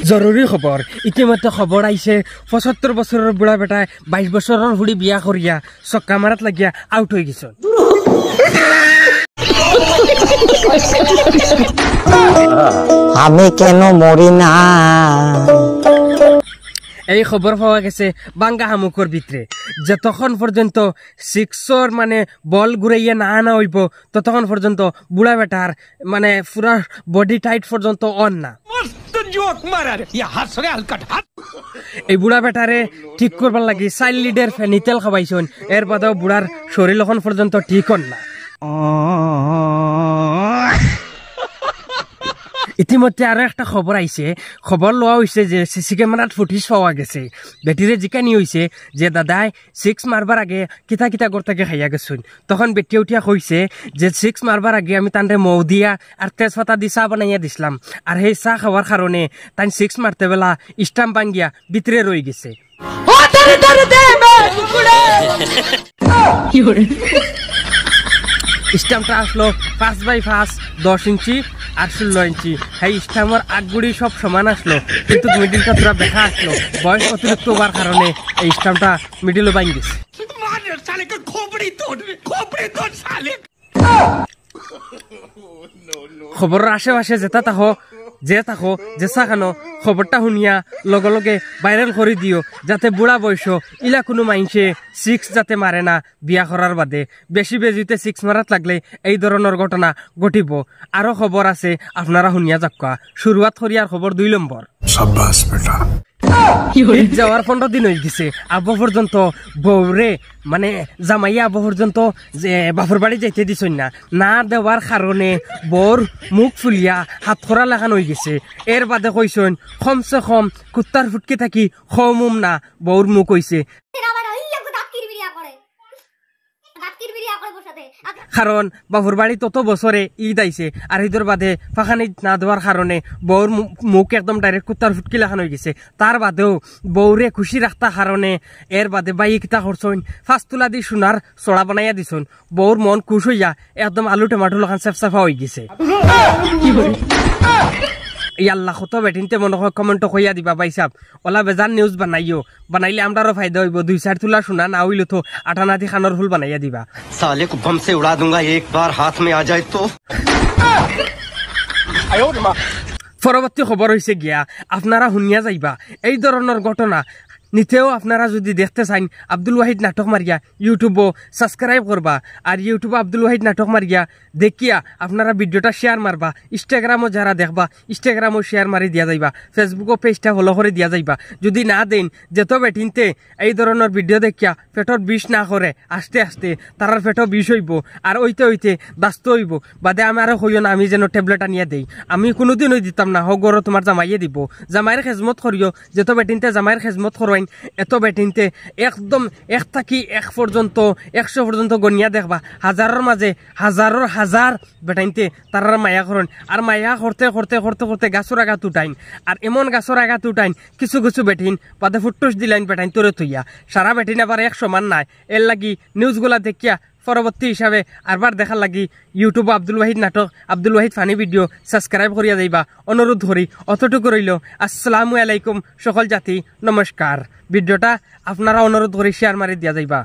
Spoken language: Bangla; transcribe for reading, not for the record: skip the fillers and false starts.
জরুরি খবর ইতিমধ্যে খবর আইছে ৭৫ বছরের বুড়া বেটায় ২২ বছরের হুড়ি বিয়া করিয়া চক্কা মারাত লাগিয়া আউট হয়ে গেছে। আমি কেন মরি না? এই খবর পাওয়া গেছে বাঙ্গা হামুকর ভিতরে। যতক্ষণ পর্যন্ত সিক্সর মানে বল ঘুরাইয়া না আনা হইব ততক্ষণ পর্যন্ত বুড়া বেটার মানে পুরা বডি টাইট পর্যন্ত অন না। এই বুড়া বেটারে ঠিক করবার লাগি ৪ লিটার ফেনিতেল খাবাইছন, এর বাদেও বুড়ার শরীর এখন পর্যন্ত ঠিক হন না। ইতিমধ্যে আরো একটা খবর আইছে, খবর লওয়া হয়েছে যে সিসি ক্যামেরাত ফুটেজ পাওয়া গেছে। বেটিরে জিকানি হয়েছে যে দাদাই 6 মারবার আগে কিতা কিতা করতে খাইয়া গেছুন। তখন বেটি উঠিয়া কইছে যে 6 মারবার আগে আমি তানরে মৌ দিয়া আর তেজপাতা দি চাহ বানাইয়া দিছিলাম, আর সেই চাহ খাওয়ার কারণে তাই 6 মারতে বেলা স্টাম্প ভাঙ্গিয়া ভিতরে রয়ে গেছে। স্টাম্পটা আসলো 5x5 10 ইঞ্চি আর 16 ইঞ্চি। হ্যাঁ, স্টাম্পের আগগুড়ি সব সমান আসলো, কিন্তু মিডিলটা পুরা বেঁকা আসলো। বয়স অতিরিক্ত হওয়ার কারণে এই স্টাম্পটা মিডিলও বাইন গেছে। খবরের আশেপাশে যে থাকো যে চাখানো খবরটা শুনিয়া লগে লগে ভাইরাল করে দিও, যাতে বুড়া বয়স ইলা কোনো মাইনসে 6 যাতে মারে না বিয়া করার বাদে। বেশি বেজিতে 6 মারাত লাগলে এই ধরনের ঘটনা ঘটিব। আরো খবর আছে, আপনারা শুনিয়া যাক্কা। শুরুয়াত করিয়ার খবর 2 নম্বর। শাবাশ বেটা। যাওয়ার 15 দিন হয়ে গেছে, আব্বা পর্যন্ত বউরে মানে জামাইয়া আব্বা পর্যন্ত যে বাপর বাড়ি যাইতে দিছই না। না দেওয়ার কারণে বউর মুখ ফুলিয়া হাত খরা লাগানো হয়ে গেছে। এর বাদে কইসন কমসে কম কুত্তার ফুটকে থাকি খমুম না বউর মুখ হইছে, কারণ বাবুর বাড়ি তত বছরে ঈদ আইছে আর ঈদের বাদে ফাঁকানি না দেওয়ার কারণে বউর মুখ একদম ডাইরেক্ট কুত্তার ফুটকি লাগানো হয়ে গেছে। তার বাদেও বউরে খুশি রাখতার কারণে এর বাদে বাইক কিতা করছন 5 তুলা দি সোনার চড়া বানাইয়া দিছন। বউর মন খুশ হইয়া একদম আলু টমাটো লাগান চেপচাপা হয়ে গেছে। আল্লাহ কত বেটিনতে মনে হয় কমেন্ট কইয়া দিবা ভাই সাহেব, ওলা বেজান নিউজ বানাইও, বানাইলে আমরারও ফায়দা হইব। 2-4 তুলা সোনা না হইলে তো 8-9 খানোর ফুল বানাইয়া দিবা। साले को बम से उड़ा दूंगा एक बार हाथ में आ जाए तो। পরবর্তী খবর হয়েছে গিয়া আপনারা শুনিয়া যাইবা এই ধরনের ঘটনা নিতেও আপনারা যদি দেখতে চান আব্দুল ওয়াহিদ নাটক মারিয়া ইউটিউবও সাবস্ক্রাইব করবা, আর ইউটিউবে আব্দুল ওয়াহিদ নাটক মারিয়া দেখিয়া আপনারা ভিডিওটা শেয়ার মারবা। ইনস্টাগ্রামও যারা দেখবা ইনস্টাগ্রামও শেয়ার মারি দিয়া যাইবা, ফেসবুকও পেজটা ফলো করে দিয়া যাইবা। যদি না দেন যেত বেটিনতে এই ধরনের ভিডিও দেখিয়া পেটর বিষ না করে আস্তে আস্তে তারার পেটও বিষ হইব, আর ওইতে ওইতে ব্যস্ত হইব। বাদে আমারও হইও না আমি যেন ট্যাবলেট আনিয়া দেই, আমি কোনোদিনই দিতাম না। হোক গরো তোমার জামাইয়ে দিব, জামাইয়ের খেজমত করিও। যেত বেটিনতে জামাইয়ের খেজমত করোইন এত বেটিনতে একদম 1 থেকে 1 পর্যন্ত 100 পর্যন্ত গনিয়া দেখবা হাজারের মাঝে হাজার বেটাইনতে তারার মায়া করেন। আর মায়া করতে করতে করতে করতে গাছর আগা তুটাইন, আর এমন গাছর আগা তুটাইন কিছু কিছু বেটিন বাদে ফুটুস দিলাইন বেটাইন তোরে থইয়া। সারা বেটিন আবার 1 সমান নাই। এর লাগি নিউজগুলা দেখিয়া পরবর্তী হিসাবে আরবার দেখার লাগি ইউটিউব আব্দুল ওয়াহিদ নাটক Abdul Wahid funny video subscribe করিয়া যাইবা অনুরোধ করি। অতটুকু রইল। আসসালামু আলাইকুম সকল জাতি, নমস্কার। ভিডিওটা আপনারা অনুরোধ করি শেয়ার মারি দিয়া যাইবা।